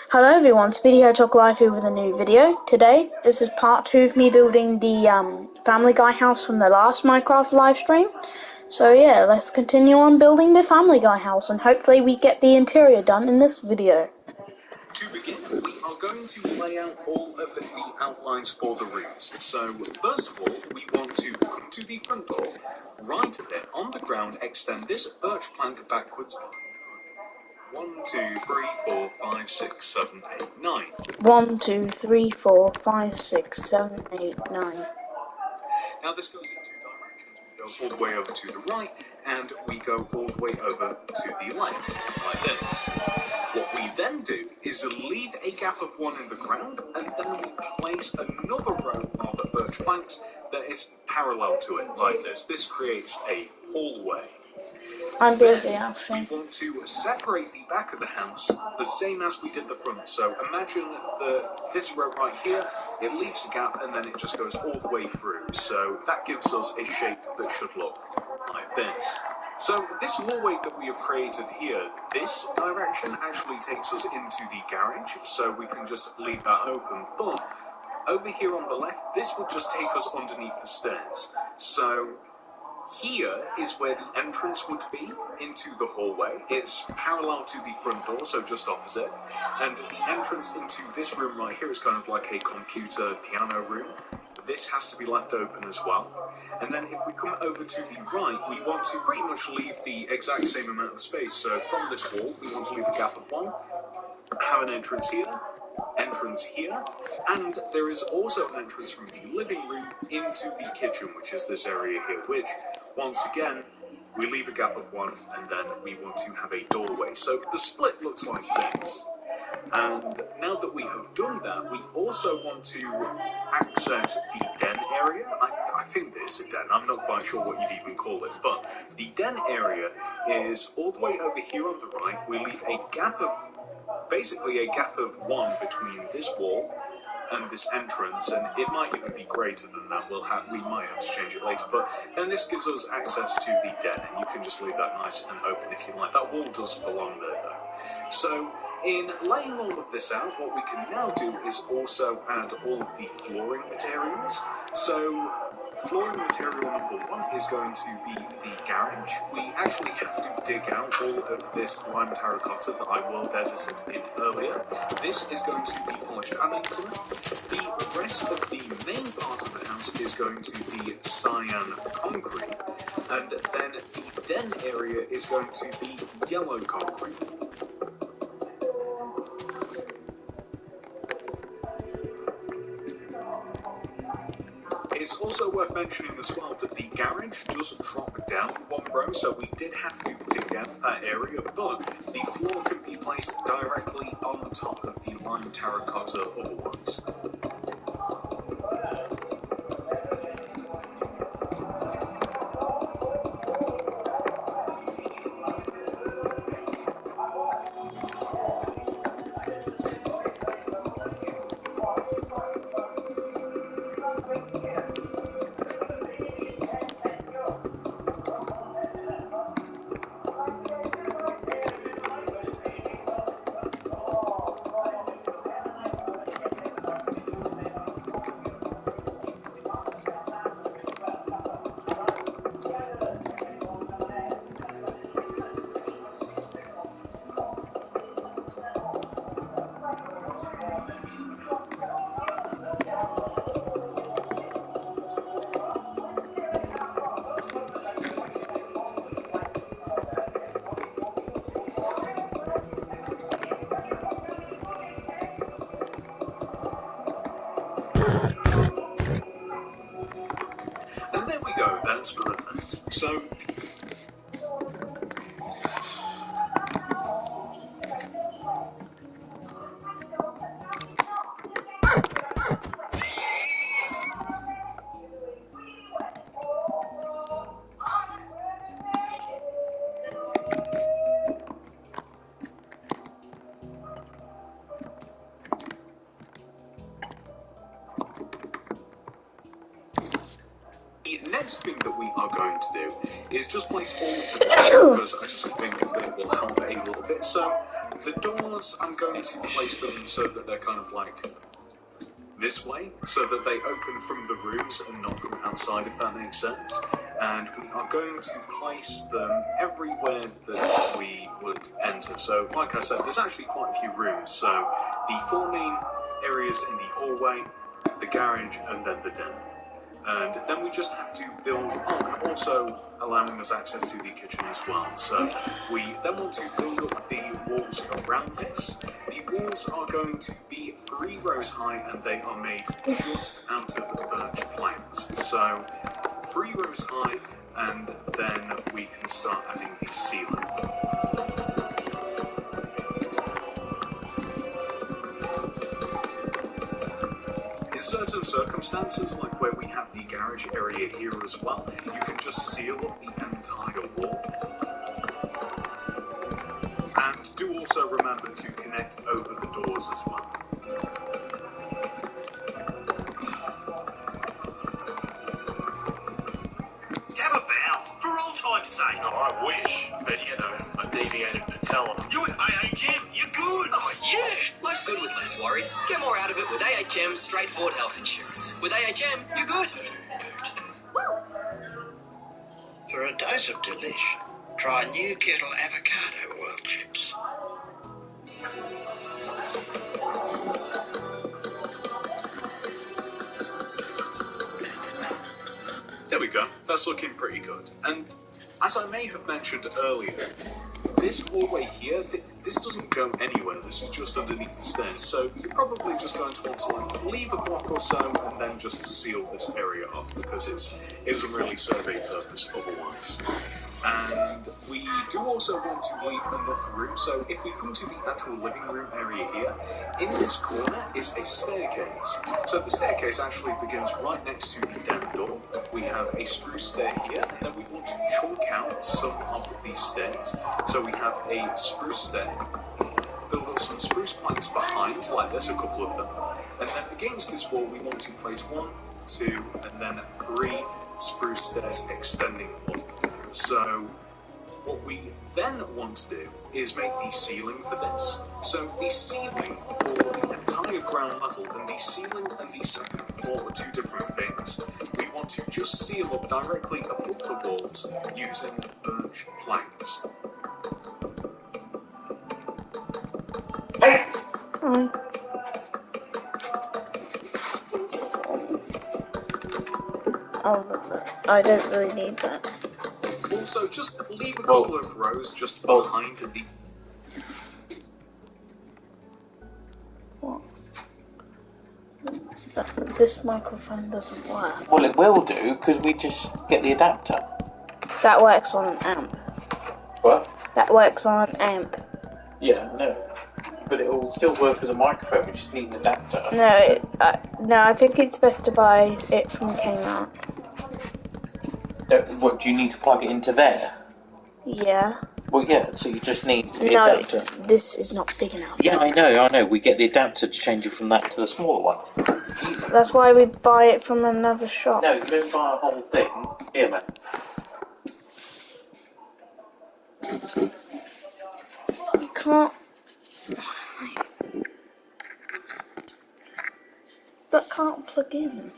Hello everyone, Speedy Talk Live here with a new video. Today, this is part 2 of me building the Family Guy house from the last Minecraft live stream. So yeah, let's continue on building the Family Guy house and hopefully we get the interior done in this video. To begin, we are going to lay out all of the outlines for the rooms. So first of all, we want to come to the front door, right a bit on the ground, extend this birch plank backwards. 1, 2, 3, 4, 5, 6, 7, 8, 9. 1, 2, 3, 4, 5, 6, 7, 8, 9. Now this goes in two directions. We go all the way over to the right, and we go all the way over to the left, like this. What we then do is leave a gap of 1 in the ground, and then we place another row of birch planks that is parallel to it, like this. This creates a hallway. I'm busy, We want to separate the back of the house the same as we did the front. So imagine this row right here, it leaves a gap and then it just goes all the way through. So that gives us a shape that should look like this. So this hallway that we have created here, this direction actually takes us into the garage, so we can just leave that open. But over here on the left, this would just take us underneath the stairs. So here is where the entrance would be into the hallway. It's parallel to the front door, so just opposite. And the entrance into this room right here is kind of like a computer piano room. This has to be left open as well. And then if we come over to the right, we want to pretty much leave the exact same amount of space. So from this wall, we want to leave a gap of 1, have an entrance here, and there is also an entrance from the living room into the kitchen, which is this area here, which, once again, we leave a gap of 1, and then we want to have a doorway. So the split looks like this. And now that we have done that, we also want to access the den area. I think it's a den, I'm not quite sure what you'd even call it, but the den area is all the way over here on the right. We leave a gap of, basically a gap of 1 between this wall and this entrance, and it might even be greater than that. We might have to change it later, but then this gives us access to the den, and you can just leave that nice and open if you like. That wall does belong there, though. So in laying all of this out, what we can now do is also add all of the flooring materials. So flooring material number 1 is going to be the garage. We actually have to dig out all of this lime terracotta that I world edited in earlier. This is going to be polished amazon. The rest of the main part of the house is going to be cyan concrete, and then the den area is going to be yellow concrete. It's also worth mentioning as well that the garage does drop down 1 row, so we did have to dig out that area, but the floor can be placed directly on top of the lime terracotta otherwise. And there we go, that's perfect. So the next thing that we are going to do is just place all of the doors because I just think that it will help a little bit. So the doors, I'm going to place them so that they're kind of like this way, so that they open from the rooms and not from outside, if that makes sense. And we are going to place them everywhere that we would enter. So, like I said, there's actually quite a few rooms. So, the 4 main areas in the hallway, the garage, and then the den. And then we just have to build on, and also allowing us access to the kitchen as well. So we then want to build up the walls around this. The walls are going to be 3 rows high, and they are made just out of birch planks. So 3 rows high, and then we can start adding the ceiling. In certain circumstances, like where we have the garage area here as well, you can just seal up the entire wall. And do also remember to connect over the doors as well. Have a bounce, for old time's sake. Oh, I wish, but you know, I deviated patella. You with AHM, you're good. Oh, yeah. Life's good with less worries. Get more out of it with AHM Straightforward Health Insurance. With AHM, you're good. For a dose of delish, try New Kettle Avocado Oil Chips. There we go. That's looking pretty good. And as I may have mentioned earlier, this hallway here, this doesn't go anywhere. This is just underneath the stairs. So you're probably just going to want to like leave a block or so and then just seal this area off because it doesn't really serve a purpose otherwise. And we do also want to leave enough room. So if we come to the actual living room area here, in this corner is a staircase. So the staircase actually begins right next to the den door. We have a spruce stair here, and then we want to chalk out some of these stairs. So we have a spruce stair, build up some spruce planks behind, like this, a couple of them. And then against this wall, we want to place 1, 2, and then 3 spruce stairs extending up. So what we then want to do is make the ceiling for this. So the ceiling for the entire ground level and the ceiling and the second floor are 2 different things. We want to just seal up directly above the walls using birch planks. Oh, I don't really need that. Also, just leave a couple of rows just behind the... What? This microphone doesn't work. Well, it will do, because we just get the adapter. That works on an amp. What? That works on an amp. Yeah, no. But it will still work as a microphone, we just need an adapter. No, I think it's best to buy it from Kmart. What, do you need to plug it into there? Yeah. Well, yeah, so you just need the No, adapter. this is not big enough. Yeah, I know. We get the adapter to change it from that to the smaller one. Easy. That's why we buy it from another shop. No, you don't buy a whole thing. Here, man. You can't... That can't plug in.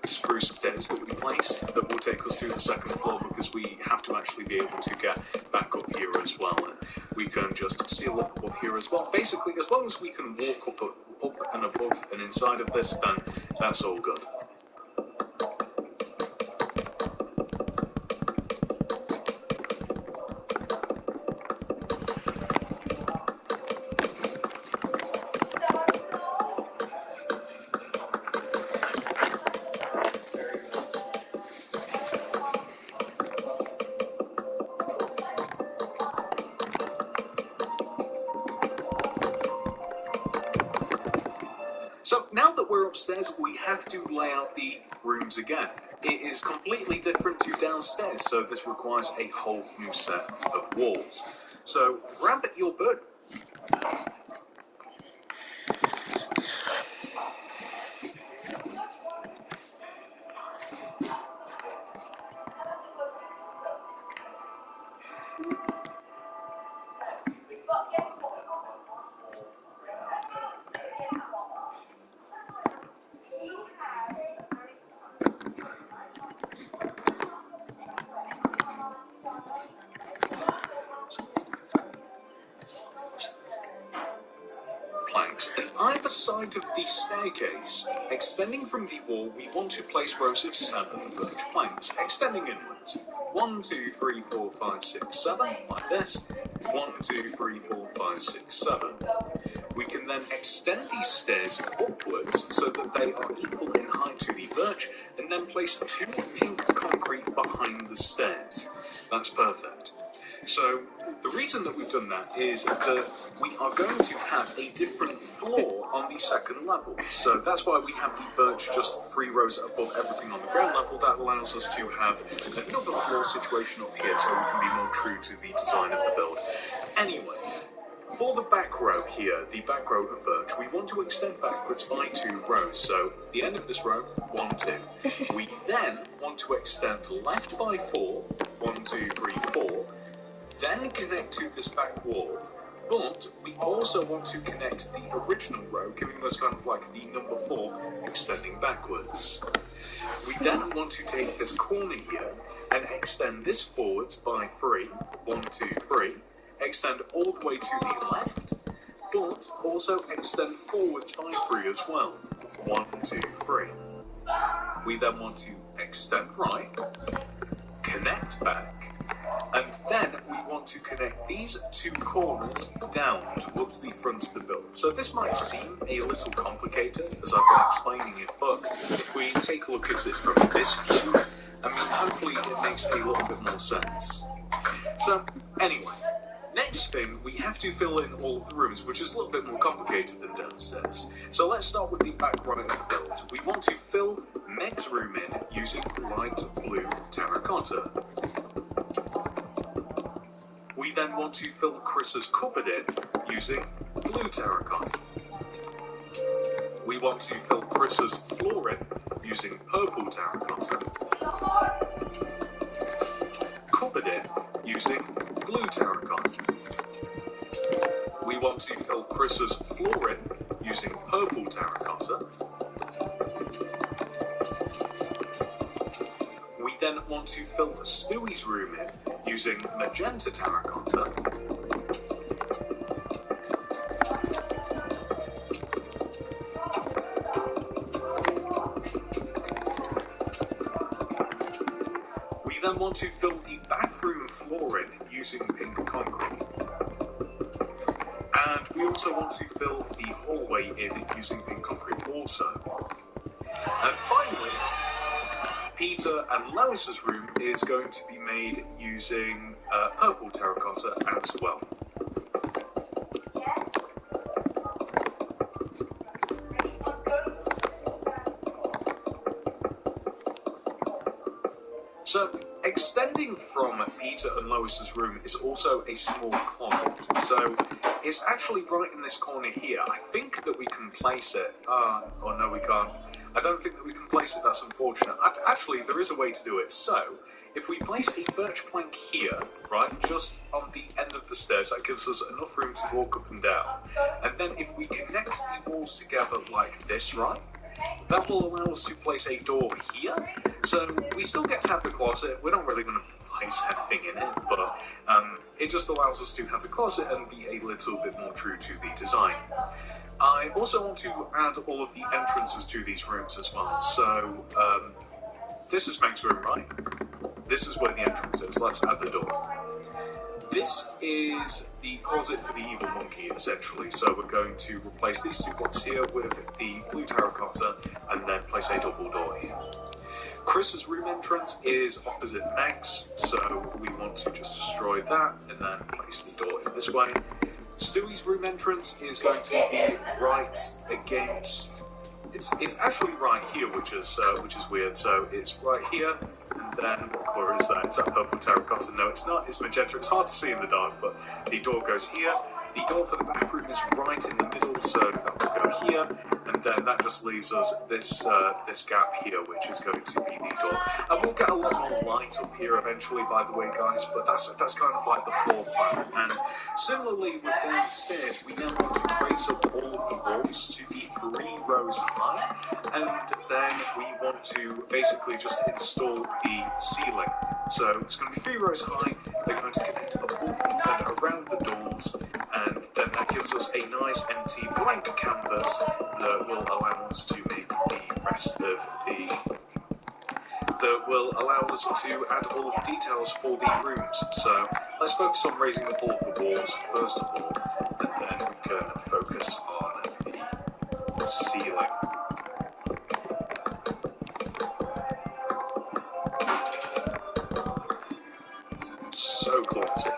Spruce stairs that we placed that will take us to the second floor because we have to actually be able to get back up here as well, and we can just seal up above here as well. Basically, as long as we can walk up and above and inside of this, then that's all good. So now that we're upstairs, we have to lay out the rooms again. It is completely different to downstairs, so this requires a whole new set of walls. So grab your bird. side of the staircase, extending from the wall, we want to place rows of 7 birch planks, extending inwards. 1, 2, 3, 4, 5, 6, 7, like this. 1, 2, 3, 4, 5, 6, 7. We can then extend these stairs upwards so that they are equal in height to the birch, and then place 2 pink concrete behind the stairs. That's perfect. So the reason that we've done that is that we are going to have a different floor on the second level. So that's why we have the birch just 3 rows above everything on the ground level. That allows us to have another floor situation up here so we can be more true to the design of the build. Anyway, for the back row here, the back row of birch, we want to extend backwards by 2 rows. So the end of this row, 1, 2. We then want to extend left by 4, 1, 2, 3, 4. Then connect to this back wall, but we also want to connect the original row, giving us kind of like the number 4 extending backwards. We then want to take this corner here and extend this forwards by 3, 1, 2, 3, extend all the way to the left, but also extend forwards by 3 as well, 1, 2, 3. We then want to extend right, connect back, and then we want to connect these 2 corners down towards the front of the build. So this might seem a little complicated as I've been explaining it, but if we take a look at it from this view, I mean, hopefully it makes a little bit more sense. So anyway, next thing, we have to fill in all of the rooms, which is a little bit more complicated than downstairs. So let's start with the back right of the build. We want to fill Meg's room in using light blue terracotta. We then want to fill Chris's cupboard in using blue terracotta. We want to fill Chris's floor in using purple terracotta. Cupboard in using blue terracotta. We want to fill Chris's floor in using purple terracotta. We then want to fill Stewie's room in using magenta terracotta. We then want to fill the bathroom floor in using pink concrete. And we also want to fill the hallway in using pink concrete also. And finally, Peter and Lois's room is going to be made using purple terracotta as well. So, extending from Peter and Lois's room is also a small closet. So, it's actually right in this corner here. I think that we can place it. Oh no, we can't. I don't think that we can place it, that's unfortunate. Actually, there is a way to do it. So, if we place a birch plank here, right, just on the end of the stairs, that gives us enough room to walk up and down. And then if we connect the walls together like this, right, that will allow us to place a door here. So, we still get to have the closet. We're not really going to place anything in it, but it just allows us to have the closet and be a little bit more true to the design. I also want to add all of the entrances to these rooms as well. So, this is Meg's room, right? This is where the entrance is. Let's add the door. This is the closet for the evil monkey, essentially. So we're going to replace these 2 blocks here with the blue terracotta and then place a double door here. Chris's room entrance is opposite Meg's, so we want to just destroy that and then place the door in this way. Stewie's room entrance is going to be right against. It's actually right here, which is weird. So it's right here, and then what colour is that? Is that purple terracotta? No, it's not. It's magenta. It's hard to see in the dark, but the door goes here. The door for the bathroom is right in the middle, so that will go here, and then that just leaves us this gap here, which is going to be the door. And we'll get a lot more light up here eventually, by the way, guys, but that's kind of like the floor plan. And similarly with downstairs, we now want to raise up all of the walls to be 3 rows high, and then we want to basically just install the ceiling. So it's going to be 3 rows high, they're going to connect above and around the doors, and then that gives us a nice empty blank canvas that will allow us to make the rest of that will allow us to add all of the details for the rooms. So let's focus on raising up all of the walls first of all, and then we can focus on the ceiling. So clumsy.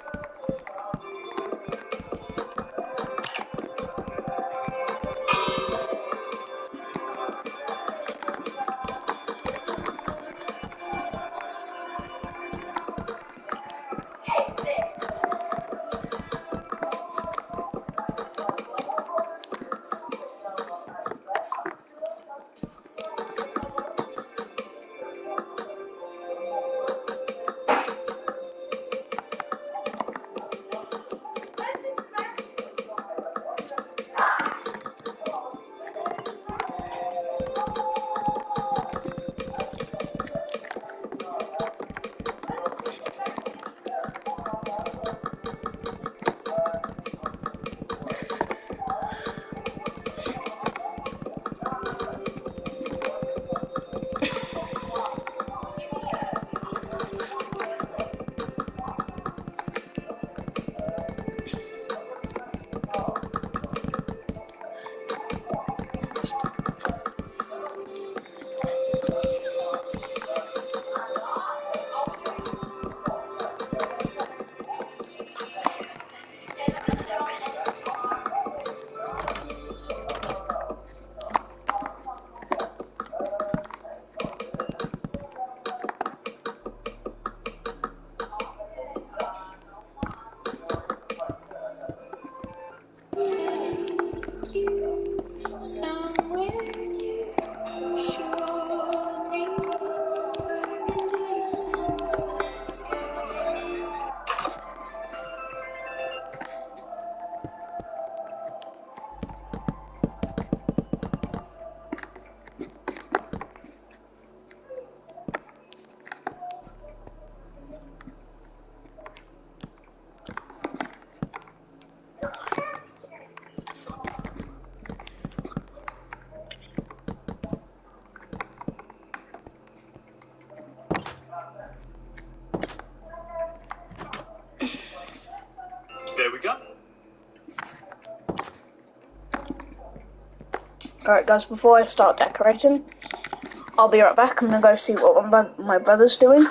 There we go. Alright guys, before I start decorating, I'll be right back. I'm gonna go see what my brother's doing.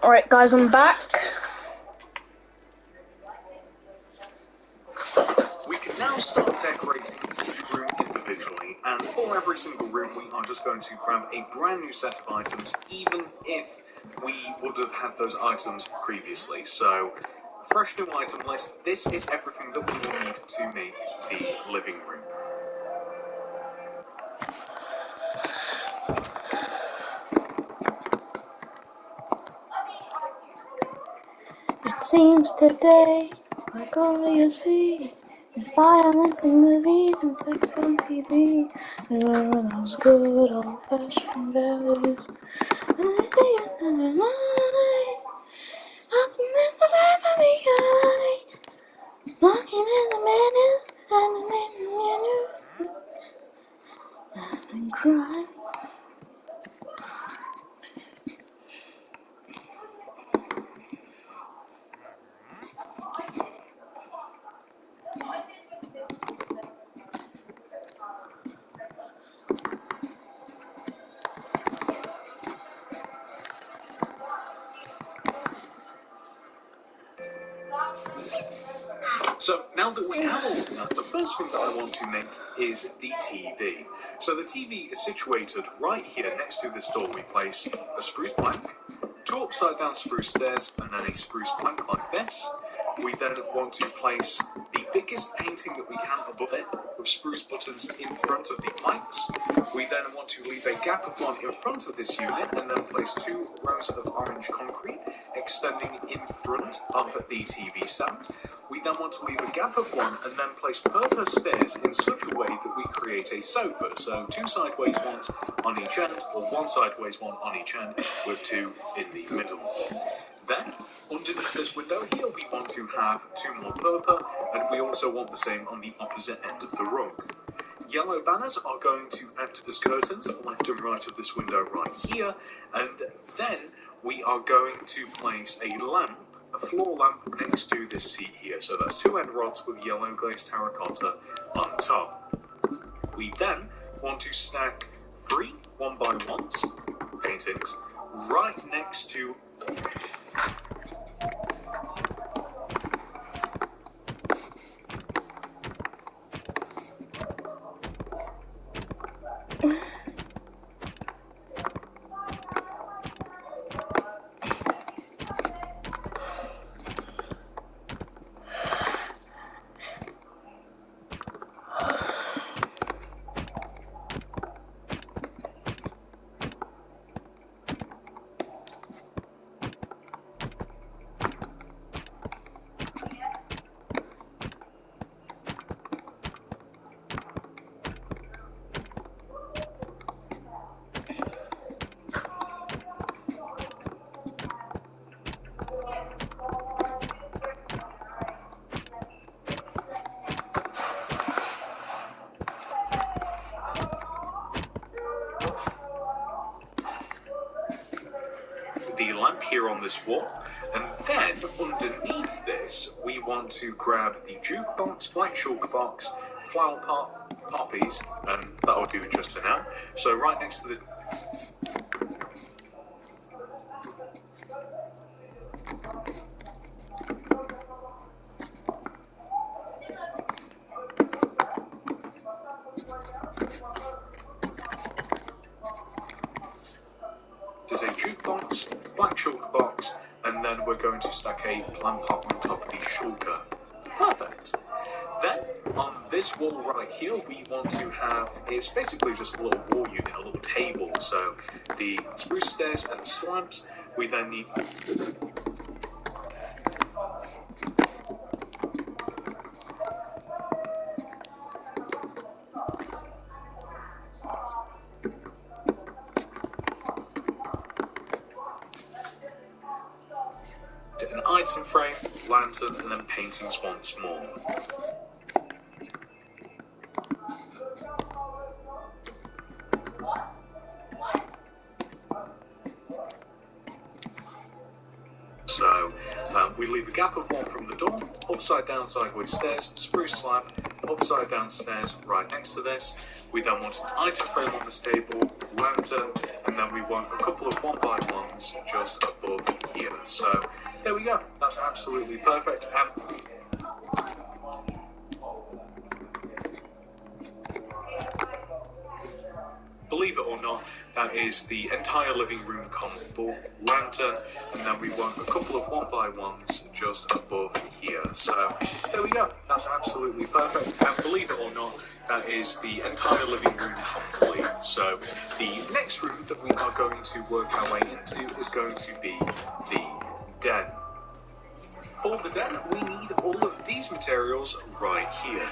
Alright guys, I'm back. We can now start decorating each room individually, and for every single room we are just going to grab a brand new set of items, even if we would have had those items previously. So, fresh new item list. This is everything that we will need to make the living room. It seems today, like all you see is violence in movies and sex on TV. Those good old-fashioned values. Walking in the minute and crying. So now that we have all of that, the first thing that I want to make is the TV. So the TV is situated right here next to this door. We place a spruce plank, 2 upside down spruce stairs, and then a spruce plank like this. We then want to place the biggest painting that we can above it with spruce buttons in front of the planks. We then want to leave a gap of 1 in front of this unit and then place 2 rows of orange concrete extending in front of the TV stand. We then want to leave a gap of 1 and then place purple stairs in such a way that we create a sofa. So 2 sideways ones on each end, or 1 sideways one on each end with 2 in the middle. Then, underneath this window here, we want to have 2 more purple, and we also want the same on the opposite end of the rug. Yellow banners are going to act as curtains left and right of this window right here, and then we are going to place a lamp, a floor lamp, next to this seat here. So that's 2 end rods with yellow glazed terracotta on top. We then want to stack 3 1x1s paintings right next to the lamp here on this wall, and then underneath this we want to grab the jukebox, black chalk box, flower pot, poppies, and that'll do just for now. So right next to this is a jukebox, black chalk box, and then we're going to stack a plant pot on top of the shulker. Perfect. Then, on this wall right here, we want to have, it's basically just a little wall unit, a little table. So, the spruce stairs and slabs, we then need an item frame, lantern, and then paintings once more. So, we leave a gap of 1 from the door, upside down sideways stairs, spruce slab, upside down stairs right next to this. We then want an item frame on this table, lantern, and then we want a couple of 1x1s just above here. So there we go. That's absolutely perfect. Believe it or not, that is the entire living room combo lantern, and then we want a couple of 1x1s just above here. So there we go. That's absolutely perfect. And believe it or not, that is the entire living room complete. So the next room that we are going to work our way into is going to be the den. For the den, we need all of these materials right here.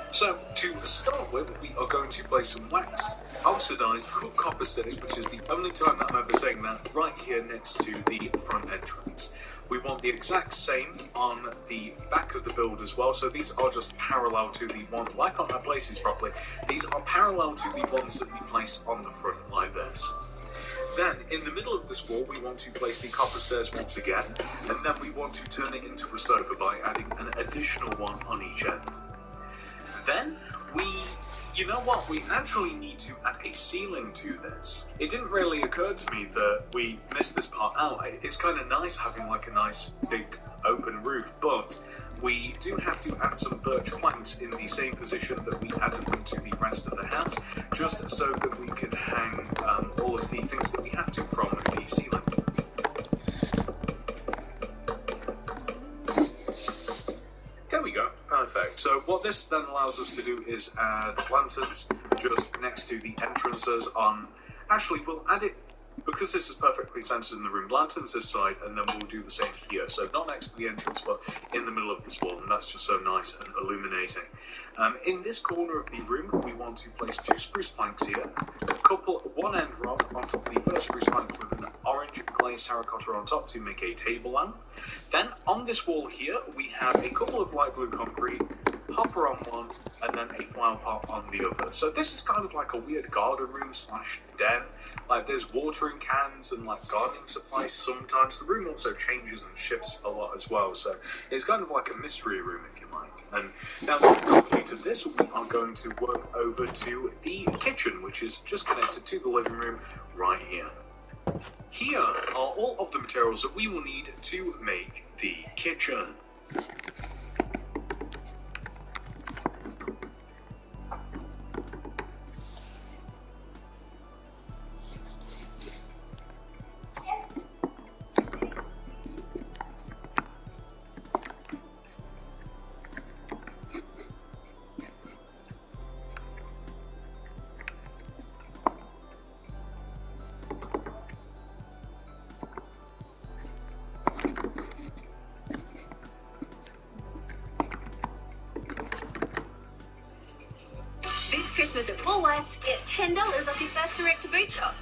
So, to start with, we are going to place some waxed, oxidized cooked copper stairs, which is the only time that I'm ever saying that, right here next to the front entrance. We want the exact same on the back of the build as well, so these are just parallel to the one. Why can't I place these properly? These are parallel to the ones that we place on the front, like this. Then, in the middle of this wall, we want to place the copper stairs once again, and then we want to turn it into a sofa by adding an additional one on each end. Then, you know what, we actually need to add a ceiling to this. It didn't really occur to me that we missed this part out. It's kind of nice having like a nice big open roof, but we do have to add some birch planks in the same position that we added them to the rest of the house, just so that we can hang all of the things that we have to from the ceiling. There we go, perfect. So what this then allows us to do is add lanterns just next to the entrances on... Actually, we'll add it, because this is perfectly centered in the room, lanterns this side, and then we'll do the same here. So not next to the entrance, but in the middle of this wall, and that's just so nice and illuminating. In this corner of the room, we want to place 2 spruce planks here, one end rod on top of the first spruce plank with an orange glazed terracotta on top to make a table lamp. Then on this wall here, we have a couple of light blue concrete, hopper on one, and then a flower pot on the other. So this is kind of like a weird garden room / den. Like there's watering cans and like gardening supplies sometimes. The room also changes and shifts a lot as well. So it's kind of like a mystery room, if you like. And now that we've completed this, we are going to work over to the kitchen, which is just connected to the living room right here. Here are all of the materials that we will need to make the kitchen. This Christmas at Woolworths, get $10 off your first direct-to-boot shop.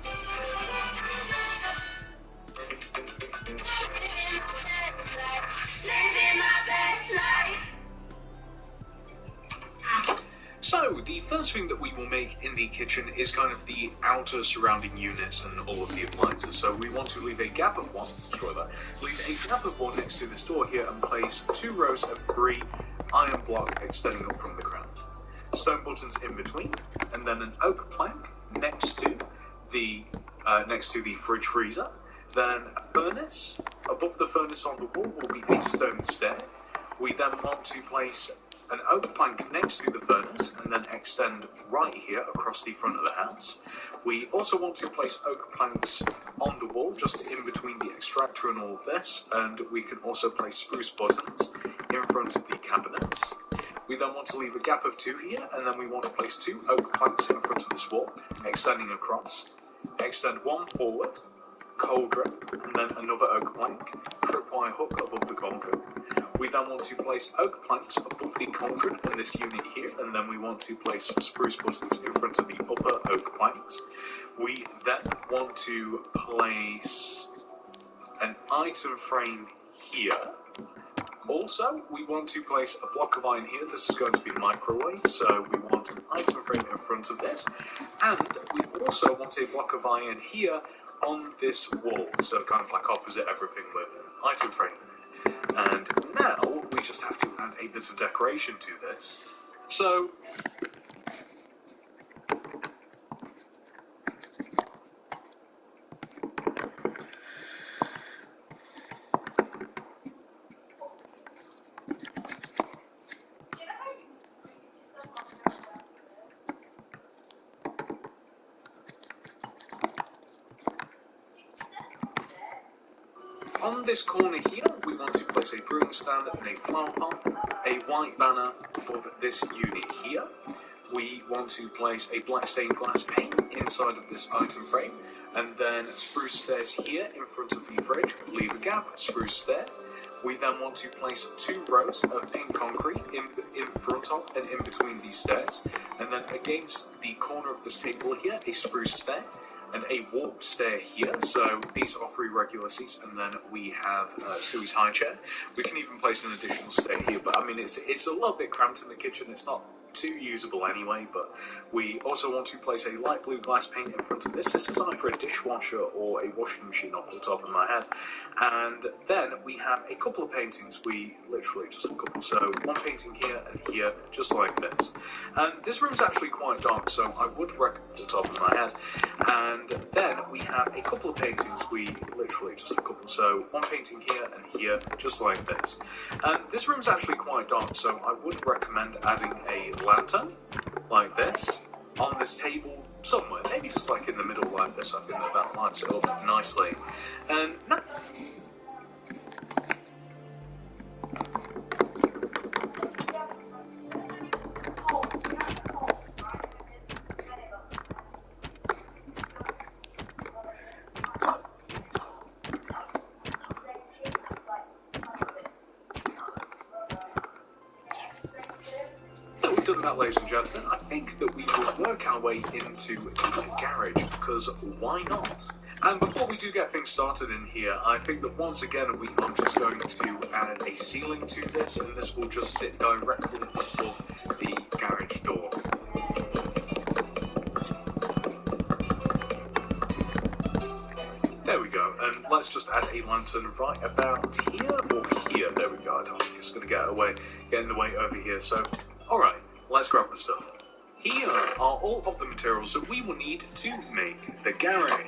So, the first thing that we will make in the kitchen is kind of the outer surrounding units and all of the appliances. So we want to leave a gap of one, destroy that, leave a gap of one next to this door here and place 2 rows of 3 iron block extending up from the ground. Stone buttons in between, and then an oak plank next to the fridge freezer. Then a furnace. Above the furnace on the wall will be a stone stair. We then want to place an oak plank next to the furnace and then extend right here across the front of the house. We also want to place oak planks on the wall just in between the extractor and all of this, and we can also place spruce buttons in front of the cabinets. We then want to leave a gap of 2 here, and then we want to place 2 oak planks in front of this wall, extending across. Extend 1 forward, cauldron, and then another oak plank. tripwire hook above the cauldron. We then want to place oak planks above the cauldron in this unit here, and then we want to place some spruce buttons in front of the upper oak planks. We then want to place an item frame here. Also, we want to place a block of iron here. This is going to be a microwave, so we want an item frame in front of this. And we also want a block of iron here on this wall, so kind of like opposite everything with an item frame. And now we just have to add a bit of decoration to this. So on this corner here, we want to place a brewing stand and a flower pot, a white banner above this unit here. We want to place a black stained glass pane inside of this item frame, and then spruce stairs here in front of the fridge, leave a gap, spruce stair. We then want to place 2 rows of pink concrete in front of and in between these stairs, and then against the corner of this table here, a spruce stair. And a warp stair here, so these are 3 regular seats, and then we have Stewie's high chair. We can even place an additional stair here, but I mean it's a little bit cramped in the kitchen. It's not too usable anyway, but we also want to place a light blue glass pane in front of this. This is either a dishwasher or a washing machine off the top of my head. And then we have a couple of paintings. We literally just a couple, so one painting here and here, just like this. And this room's actually quite dark, so I would recommend off the top of my head. And then we have a couple of paintings. We literally just a couple, so one painting here and here, just like this. And this room's actually quite dark, so I would recommend adding a lantern like this on this table somewhere, maybe just like in the middle like this. I think that lights it up nicely. And now done that, ladies and gentlemen, I think that we will work our way into the garage, because why not? And before we do get things started in here, I think that once again we are just going to add a ceiling to this, and this will just sit directly above the garage door. There we go, and let's just add a lantern right about here, or here. There we go. I don't think it's going to get in the way over here, so alright. Let's grab the stuff. Here are all of the materials that we will need to make the garage.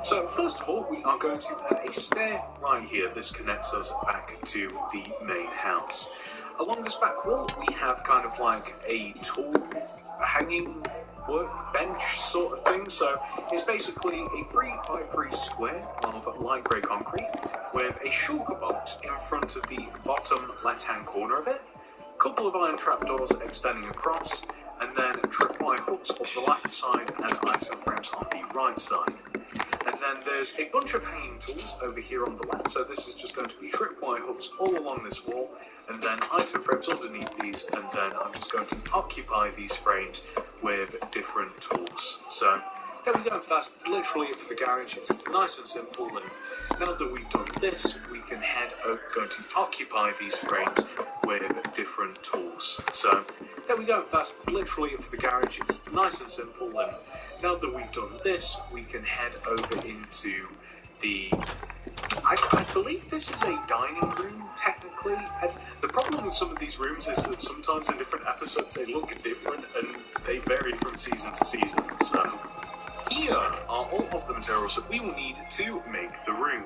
So first of all, we are going to add a stair right here. This connects us back to the main house. Along this back wall, we have kind of like a tall hanging workbench sort of thing. So it's basically a 3x3 square of light grey concrete with a shulker box in front of the bottom left-hand corner of it, a couple of iron trapdoors extending across, and then tripwire hooks up the left side and item frames on the right side. And then there's a bunch of hanging tools over here on the left, so this is just going to be tripwire hooks all along this wall, and then item frames underneath these, and then I'm just going to occupy these frames with different tools. So there we go, that's literally it for the garage. It's nice and simple, and now that we've done this, we can head over, going to occupy these frames with different tools. So there we go, that's literally it for the garage. It's nice and simple, and now that we've done this, we can head over into the... I believe this is a dining room, technically. And the problem with some of these rooms is that sometimes in different episodes they look different, and they vary from season to season. So Here are all of the materials that we will need to make the room.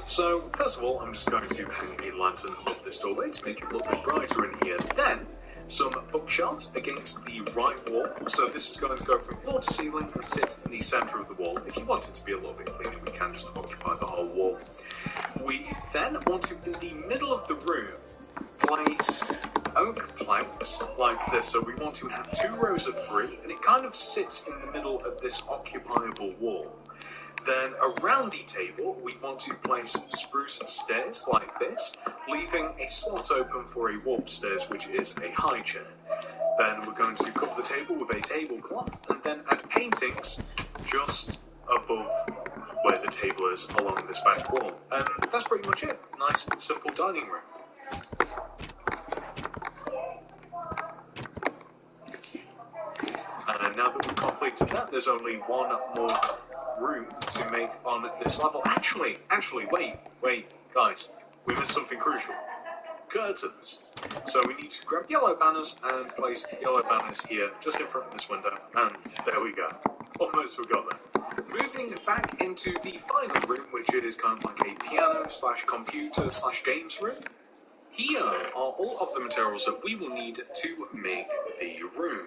So, first of all, I'm just going to hang a lantern above this doorway to make it a little bit brighter in here. Then, some bookshelves against the right wall. So this is going to go from floor to ceiling and sit in the centre of the wall. If you want it to be a little bit cleaner, we can just occupy the whole wall. We then want to, in the middle of the room, place oak planks like this. So we want to have 2 rows of 3, and it kind of sits in the middle of this occupiable wall. Then around the table, we want to place spruce stairs like this, leaving a slot open for a warp stairs, which is a high chair. Then we're going to cover the table with a tablecloth, and then add paintings just above where the table is along this back wall. And that's pretty much it. Nice, simple dining room. And now that we've completed that, there's only one more room to make on this level. Actually, wait, guys, we missed something crucial. Curtains. So we need to grab yellow banners and place yellow banners here, just in front of this window, and there we go. Almost forgot that. Moving back into the final room, which is kind of like a piano / computer / games room. Here are all of the materials that we will need to make the room.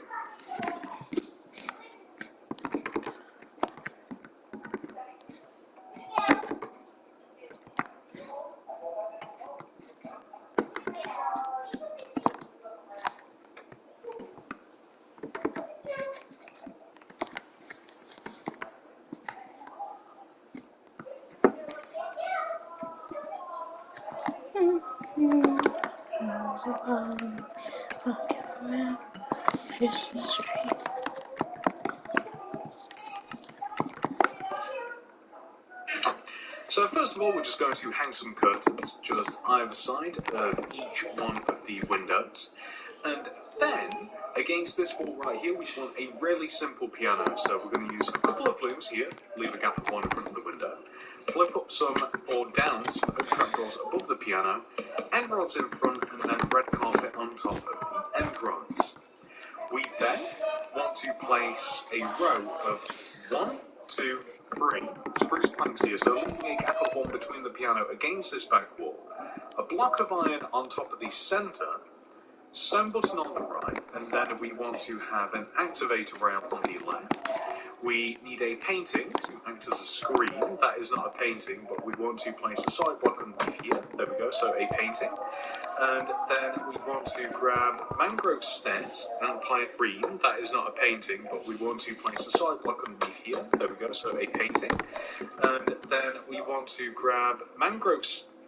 Christmas tree. So first of all, we're just going to hang some curtains just either side of each one of the windows. And then, against this wall right here, we want a really simple piano. So we're going to use a couple of looms here, leave a gap of 1 in front of the window, flip up some, or down some oak trapdoors above the piano, end rods in front, and then red carpet on top of the end rods. We then want to place a row of 1, 2, 3 spruce planks here, so leaving a gap of 1 between the piano against this back wall, a block of iron on top of the centre, stone button on the right, and then we want to have an activator rail on the left. We need a painting to act as a screen. That is not a painting, but we want to place a side block underneath here. There we go, so a painting. And then we want to grab mangrove stems and plant green. That is not a painting, but we want to place a side block underneath here. There we go, so a painting. And then we want to grab mangrove stems.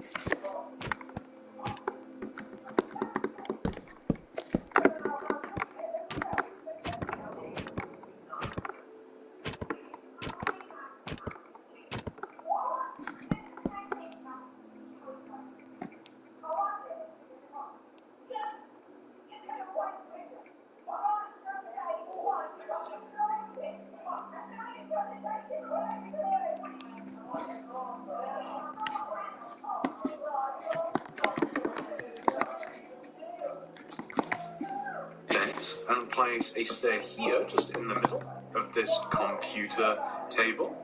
And place a stair here, just in the middle of this computer table.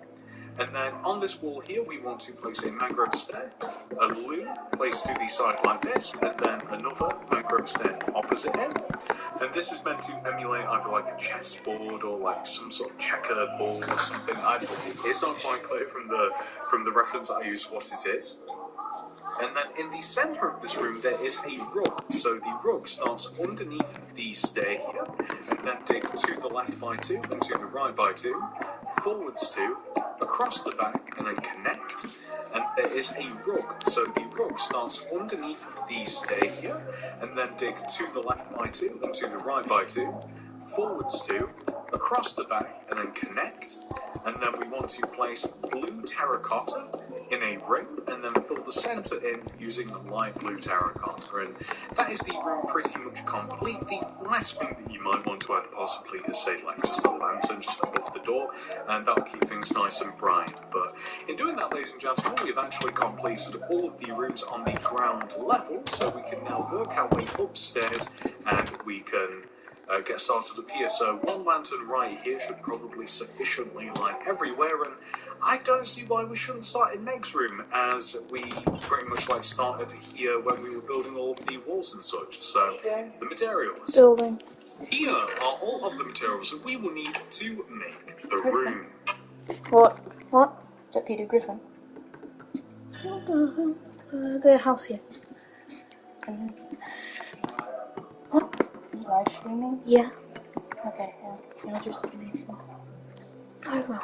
And then on this wall here, we want to place a mangrove stair, a loom placed to the side like this, and then another mangrove stair opposite it. And this is meant to emulate either like a chessboard or like some sort of checkered board or something. It's not quite clear from the reference I use what it is. And then in the centre of this room, there is a rug. So the rug starts underneath the stair here, and then dig to the left by 2, and to the right by 2, forwards 2, across the back, and then connect. And there is a rug. So the rug starts underneath the stair here, and then dig to the left by 2, and to the right by 2, forwards 2, across the back, and then connect. And then we want to place blue terracotta in a ring and then fill the centre in using the light blue terracotta. And that is the room pretty much complete. The last thing that you might want to add possibly is, say, like just a lantern just above the door, and that'll keep things nice and bright. But in doing that, ladies and gentlemen, we've actually completed all of the rooms on the ground level, so we can now work our way upstairs and we can get started up here. So one lantern right here should probably sufficiently light everywhere, and I don't see why we shouldn't start in Meg's room, as we pretty much like started here when we were building all of the walls and such. So the materials. Building. Here are all of the materials that we will need to make the room. What? What? Is that Peter Griffin? What the hell? The house here. What? Are you live streaming? Yeah. Okay, yeah. Can I just release one? I will.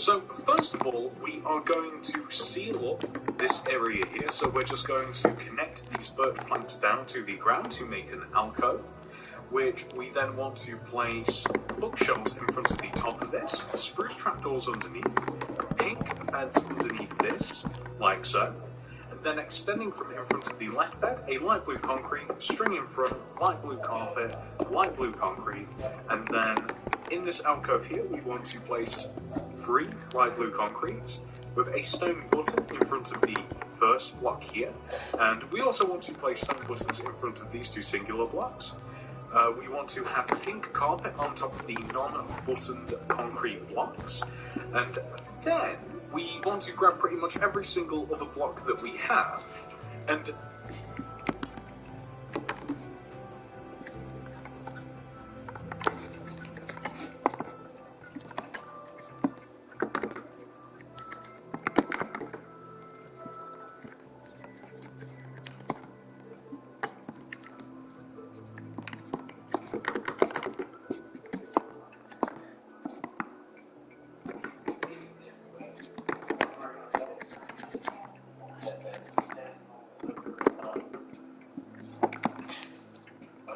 So first of all, we are going to seal up this area here. So we're just going to connect these birch planks down to the ground to make an alcove, which we then want to place bookshelves in front of the top of this, spruce trapdoors underneath, pink beds underneath this, like so. And then extending from in front of the left bed, a light blue concrete, string in front, light blue carpet, light blue concrete, and then in this alcove here we want to place 3 light blue concretes with a stone button in front of the first block here, and we also want to place stone buttons in front of these 2 singular blocks. We want to have pink carpet on top of the non-buttoned concrete blocks, and then we want to grab pretty much every single other block that we have, and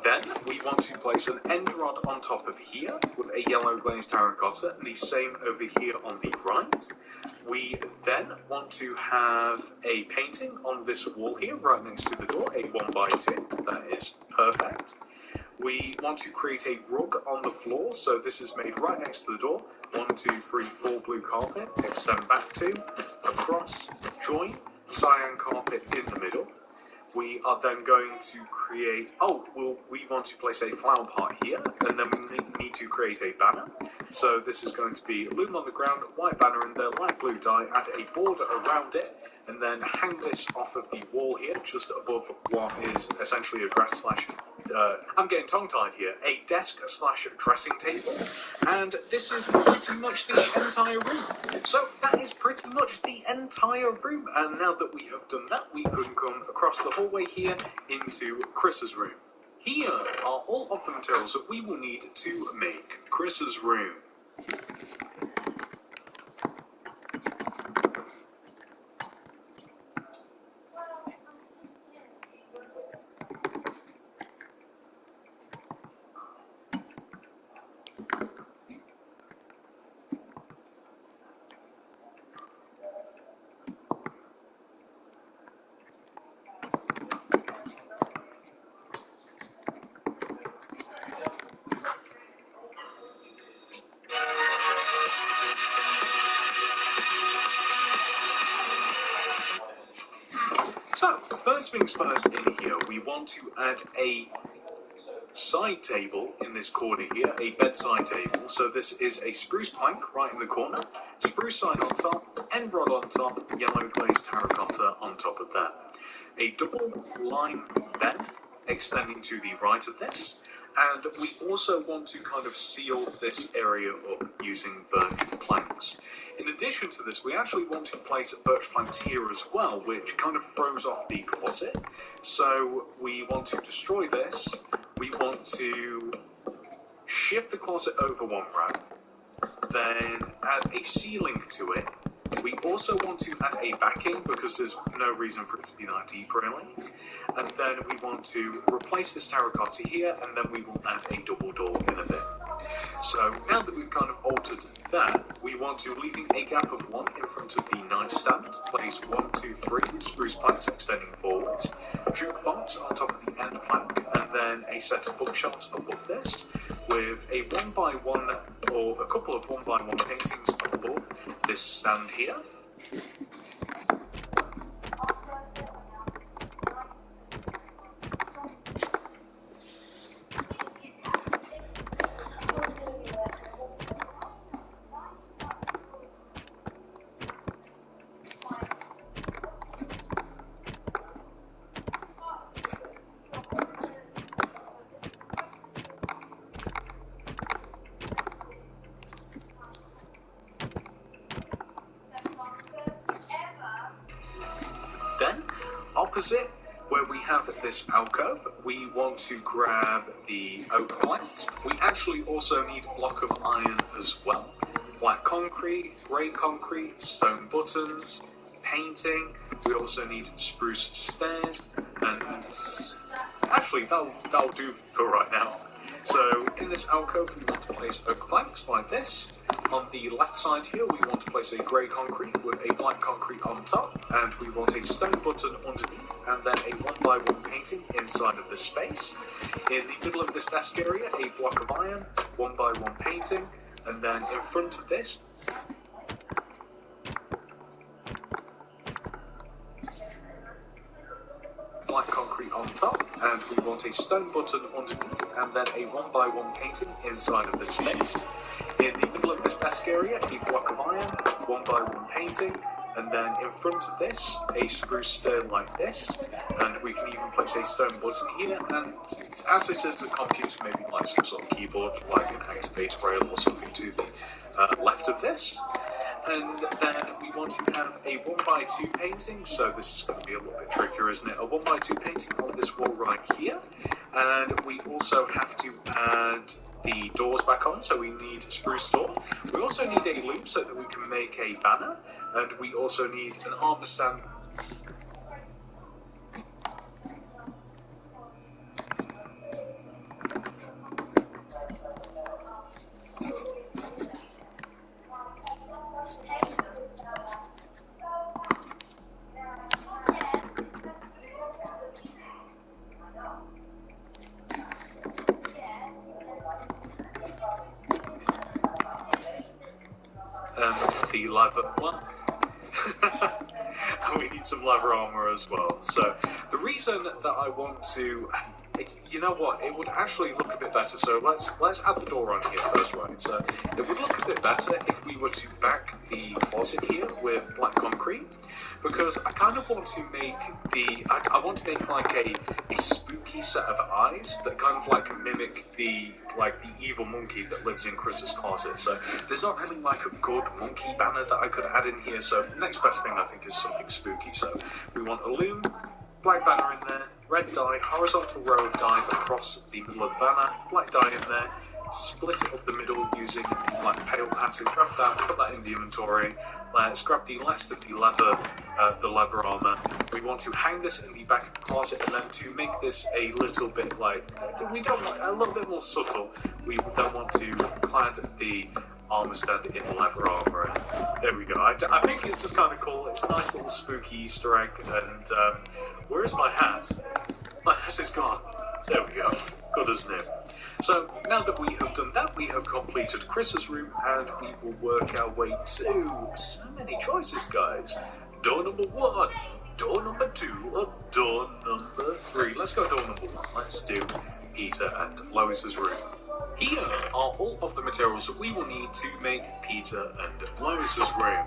then we want to place an end rod on top of here with a yellow glazed terracotta, and the same over here on the right. We then want to have a painting on this wall here right next to the door, a 1x2. That is perfect. We want to create a rug on the floor, so this is made right next to the door. 1, 2, 3, 4 blue carpet, extend back 2, across, join, cyan carpet in the middle. We are then going to create, we want to place a flower pot here, and then we need to create a banner. So this is going to be loom on the ground, white banner in there, light blue dye, add a border around it, and then hang this off of the wall here, just above what is essentially a dress slash, I'm getting tongue-tied here, a desk slash dressing table. And this is pretty much the entire room. So that is pretty much the entire room. And now that we have done that, we can come across the hallway here into Chris's room. Here are all of the materials that we will need to make Chris's room. So, first things first in here, we want to add a side table in this corner here, a bedside table. So this is a spruce plank right in the corner, spruce sign on top, end rod on top, yellow glazed terracotta on top of that. A double line bed extending to the right of this, And we also want to kind of seal this area up using birch planks. In addition to this, we actually want to place birch planks here as well, which kind of throws off the closet. So we want to destroy this. We want to shift the closet over one row, then add a ceiling to it. We also want to add a backing because there's no reason for it to be that deep really. And then we want to replace this terracotta here, and then we will add a double door in a bit. So now that we've kind of altered that, we want to, leaving a gap of 1 in front of the nightstand, place 1, 2, 3 spruce planks extending forwards, a jukebox on top of the end plank, and then a set of bookshelves above this, with a 1x1 or a couple of 1x1 paintings above this stand here. Then, opposite where we have this alcove, we want to grab the oak planks. We actually also need a block of iron as well. Black concrete, grey concrete, stone buttons, painting. We also need spruce stairs, and actually that'll do for right now. So in this alcove we want to place oak planks like this. On the left side here we want to place a grey concrete with a black concrete on top, and we want a stone button underneath, and then a 1x1 painting inside of this space. In the middle of this desk area, a block of iron, 1x1 painting, and then in front of this, black concrete on top, and we want a stone button underneath, and then a 1x1 painting inside of this space. In the middle of this desk area, a block of iron, 1x1 painting, and then in front of this, a spruce stair like this, and we can even place a stone button here, and as this is the computer, maybe like some sort of keyboard, like an activate rail or something to the left of this. And then we want to have a 1x2 painting, so this is going to be a little bit trickier, isn't it? A 1x2 painting on this wall right here, and we also have to add the doors back on, so we need a spruce door. We also need a loop so that we can make a banner, and we also need an armor stand. The leather one. And we need some leather armor as well. So the reason that I want to, you know what, it would actually look a bit better. So let's add the door on here first, right? So it would look a bit better if we were to back the closet here with black concrete, because I kind of want to make I want to make like a spooky set of eyes that kind of like mimic the evil monkey that lives in Chris's closet. So there's not really like a good monkey banner that I could add in here. So next best thing I think is something spooky. So we want a loom, black banner in there, red dye, horizontal row of dye across the middle of the banner, black dye in there, split it up the middle using like pale pattern, grab that, put that in the inventory. Let's grab the last of the leather armor. We want to hang this in the back of the closet, and then to make this a little bit like, we don't want a little bit more subtle, we don't want to clad the armor stand in leather armor. And there we go. I think it's just kind of cool. It's a nice little spooky Easter egg. And where is my hat? My hat is gone. There we go. Good as new. So now that we have done that, we have completed Chris's room, and we will work our way to so many choices, guys. Door number 1, door number 2, or door number 3. Let's go door number 1. Let's do Peter and Lois's room. Here are all of the materials that we will need to make Peter and Lois's room.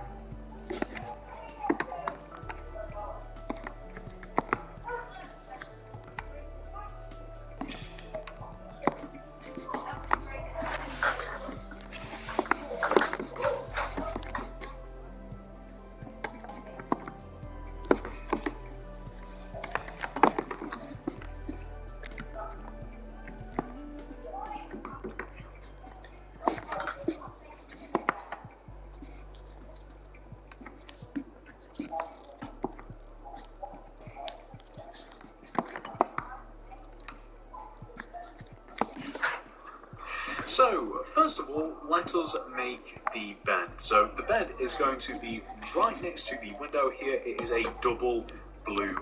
So, first of all, let us make the bed. So, the bed is going to be right next to the window here. It is a double blue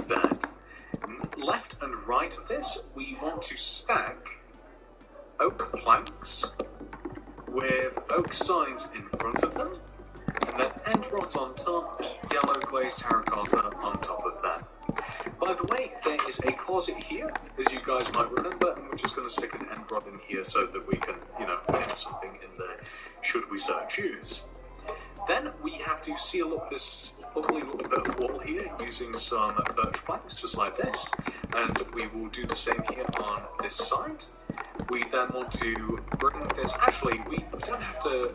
bed. Left and right of this, we want to stack oak planks with oak signs in front of them, and then end rot on top, yellow glazed terracotta on top of that. By the way, there is a closet here, as you guys might remember, and we're just going to stick an end rod in here so that we can, put something in there, should we so choose. Then we have to seal up this ugly little bit of wall here using some birch planks, just like this, and we will do the same here on this side. We then want to bring this, actually, we don't have to.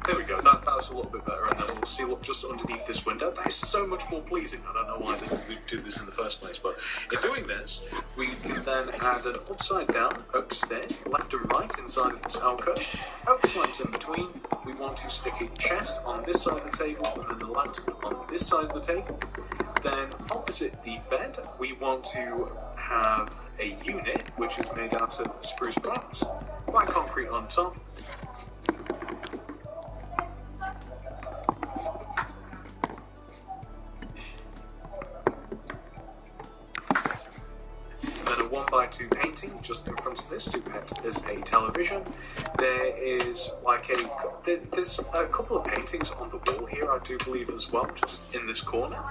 There we go, that's a little bit better, and then we'll seal up just underneath this window. That is so much more pleasing. I don't know why I didn't do this in the first place, but in doing this, we can then add an upside down oak stairs, left and right inside of this alcove, oak slabs in between. We want to stick a chest on this side of the table, and then a lantern on this side of the table. Then opposite the bed, we want to have a unit, which is made out of spruce planks, black concrete on top, then a 1x2 painting just in front of this to act as a television. There is there's a couple of paintings on the wall here, I do believe, as well, just in this corner.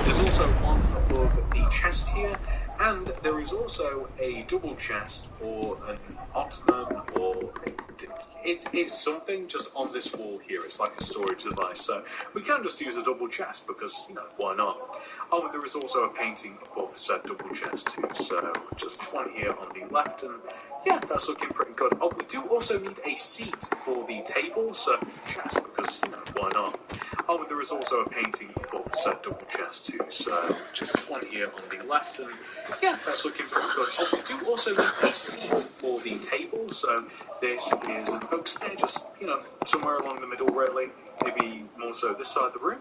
There's also one above the chest here, and there is also a double chest or an ottoman, or it's something just on this wall here. It's like a storage device, so we can just use a double chest because, why not? Oh, and there is also a painting above said double chest too, so just one here on the left, and yeah, that's looking pretty good. Oh, we do also need a seat for the table, so chest, because, why not? Oh, and there is also a painting above said double chest too, so just one here on the left, and yeah, that's looking pretty good. Oh, we do also need a seat for the table, so this is an oak stair, just, somewhere along the middle, really, maybe more so this side of the room.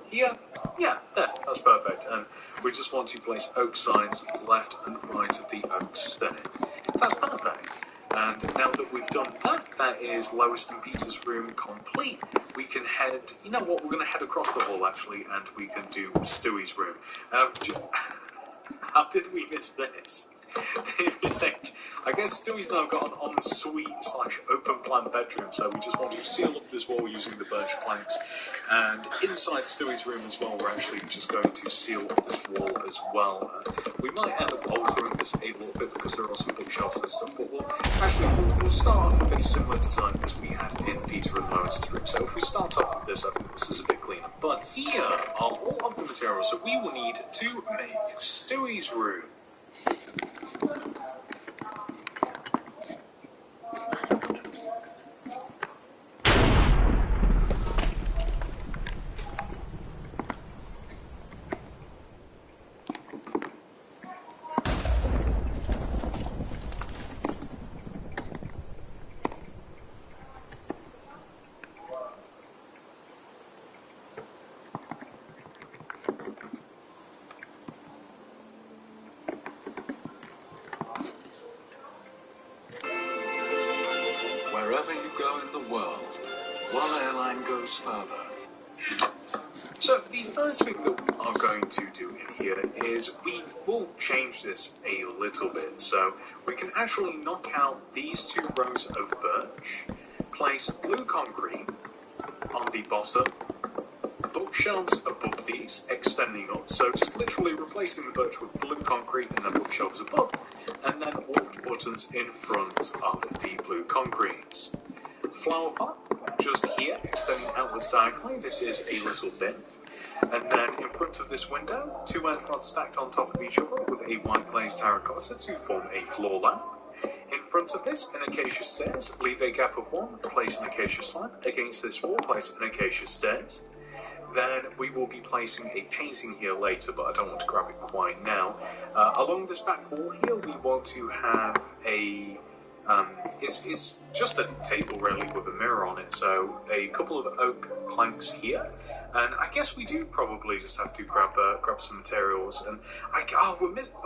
Here, yeah, there, that's perfect, and we just want to place oak signs left and right of the oak stair. That's perfect. And now that we've done that, that is Lois and Peter's room complete. We can head, we're going to head across the hall, actually, and we can do Stewie's room. How did we miss this? I guess Stewie's now got an ensuite/open plan bedroom, so we just want to seal up this wall using the birch planks. And inside Stewie's room as well, we're actually just going to seal up this wall as well. We might end up altering this a little bit because there are some bookshelves and stuff, but we'll start off with a similar design as we had in Peter and Lois's room. So if we start off with this, I think this is a bit cleaner. But here are all of the materials that we will need to make Stewie's room. Wherever you go in the world, one airline goes further. So the first thing that we are going to do in here is we will change this a little bit. So we can actually knock out these two rows of birch, place blue concrete on the bottom, bookshelves above these, extending up. So just literally replacing the birch with blue concrete and then bookshelves above, and then warped buttons in front of the blue concretes. Flower pot, just here, extending outwards diagonally. This is a little bin. And then in front of this window, two end rods stacked on top of each other with a white glazed terracotta to form a floor lamp. In front of this, an acacia stairs, leave a gap of one, place an acacia slab. Against this wall, place an acacia stairs. then we will be placing a painting here later, but I don't want to grab it quite now. Along this back wall here, we want to have a it's just a table really with a mirror on it, so a couple of oak planks here, and I guess we do probably just have to grab some materials. And are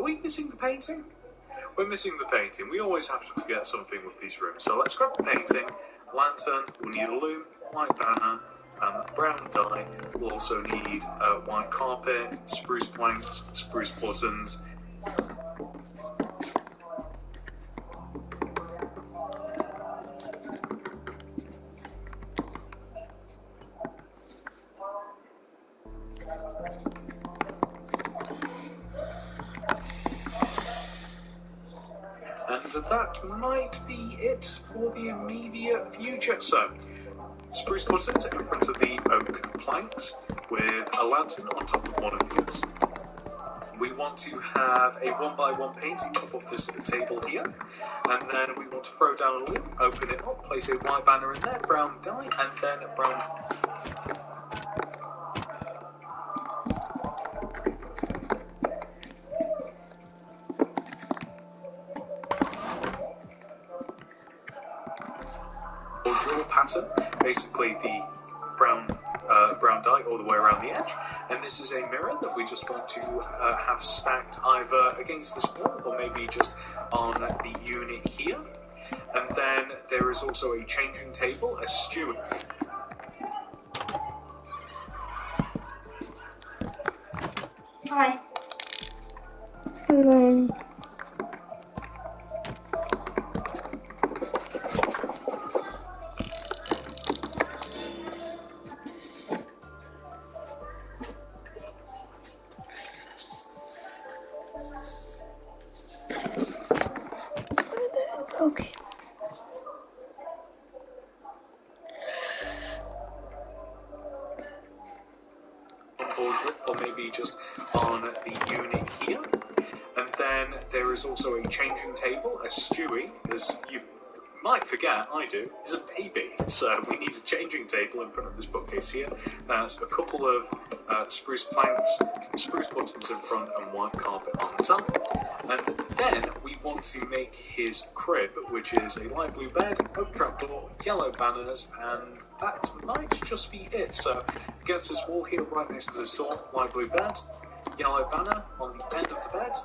we missing the painting? We're missing the painting. We always have to forget something with these rooms. So let's grab the painting, lantern. We'll need a loom, white banner, brown dye. We'll also need white carpet, spruce planks, spruce buttons. And that might be it for the immediate future. So, spruce buttons in front of the oak planks with a lantern on top of one of these. We want to have a 1x1 painting above this table here, and then we want to throw down a loop, open it up, place a white banner in there, brown dye, and then brown. Draw pattern, basically the brown dye all the way around the edge, and this is a mirror that we just want to have stacked either against this wall or maybe just on the unit here. And then there is also a changing table, a steward. Hi. Hello. Okay. Or maybe just on the unit here. And then there is also a changing table, a Stewie, as you might forget, I do, is a baby. So we need a changing table in front of this bookcase here. That's a couple of spruce planks, spruce buttons in front, and white carpet on the top. And then we want to make his crib, which is a light blue bed, oak trapdoor, yellow banners, and that might just be it. So against this wall here, right next to this door, light blue bed, yellow banner on the end of the bed,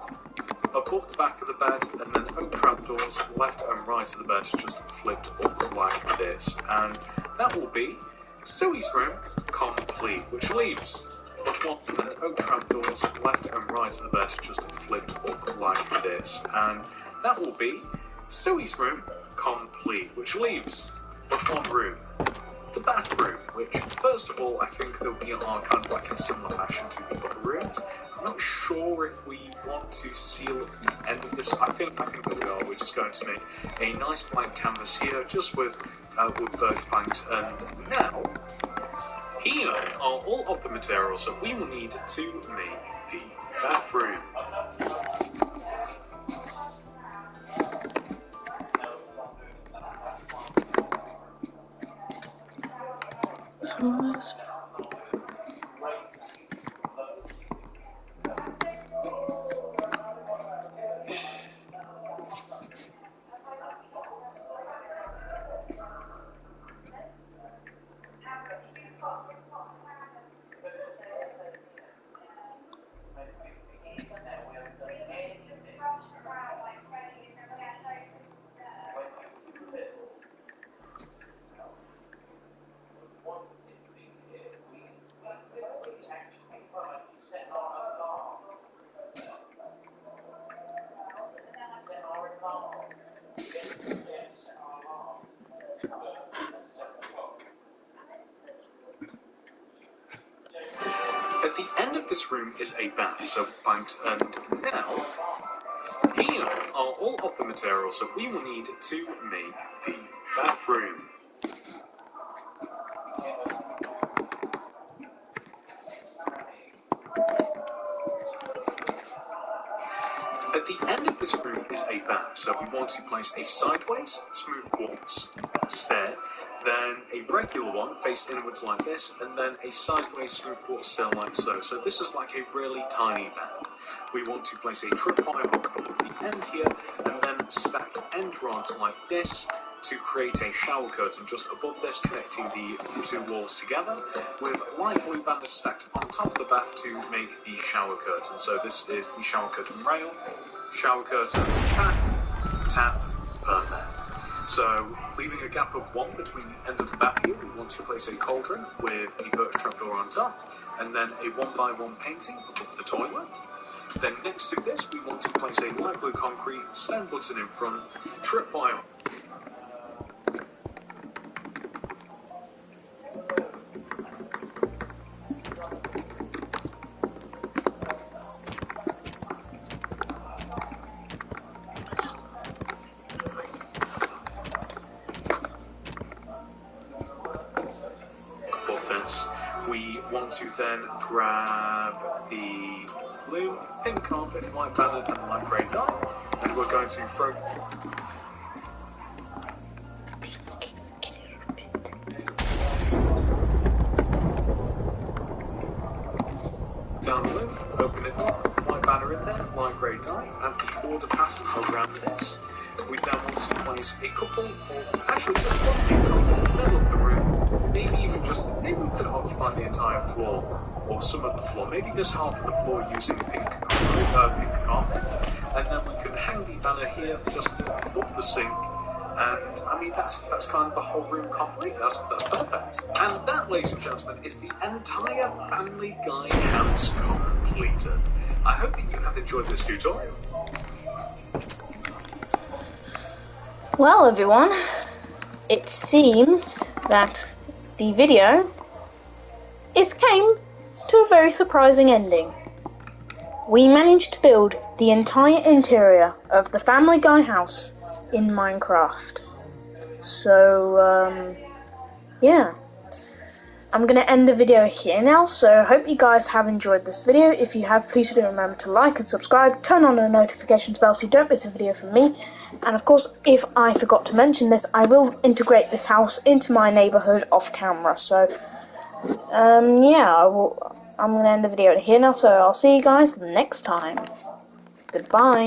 above the back of the bed, and then oak trapdoors left and right of the bed just flipped up like this. And that will be Stewie's room complete, which leaves but one, and oak trapdoors left and right of the bed just flipped up like this. And that will be Stewie's room complete, which leaves but one room, the bathroom, which first of all I think they'll be are kind of like in similar fashion to the other rooms. I'm not sure if we want to seal the end of this. I think that we are. We're just going to make a nice blank canvas here, just with birch planks. And now, here are all of the materials that we will need to make the bathroom. At the end of this room is a bath, so banks, and now here are all of the materials that we will need to make the bathroom. At the end of this room is a bath, so we want to place a sideways smooth quartz stair, then a regular one faced inwards like this, and then a sideways smooth quarter sill like so. So this is like a really tiny bed. We want to place a tripwire hook above the end here, and then stack end rods like this to create a shower curtain just above this, connecting the two walls together, with light blue banners stacked on top of the bath to make the shower curtain. So this is the shower curtain rail, shower curtain, bath, tap, perfect. So, leaving a gap of 1 between the end of the bath here, we want to place a cauldron with a birch trapdoor on top, and then a 1x1 painting above the toilet. Then next to this, we want to place a light blue concrete stone button in front, tripwire. We want to then grab the blue, pink carpet, white banner, and light grey dye, and we're going to throw down the loop, open it up, white banner in there, light grey dye, and the order pattern around this. We then want to place a couple, or actually just one pink couple in the middle of the room, maybe we could occupy the entire floor, or some of the floor, maybe this half of the floor using pink carpet, and then we can hang the banner here just above the sink, and I mean that's kind of the whole room complete. That's perfect. And that, ladies and gentlemen, is the entire Family Guy house completed. I hope that you have enjoyed this tutorial. Well, everyone, it seems that the video came to a very surprising ending. We managed to build the entire interior of the Family Guy house in Minecraft. So, yeah. I'm going to end the video here now, so I hope you guys have enjoyed this video. If you have, please do remember to like and subscribe, turn on the notifications bell so you don't miss a video from me. And of course, if I forgot to mention this, I will integrate this house into my neighborhood off camera. So, yeah, I'm going to end the video here now, so I'll see you guys next time. Goodbye.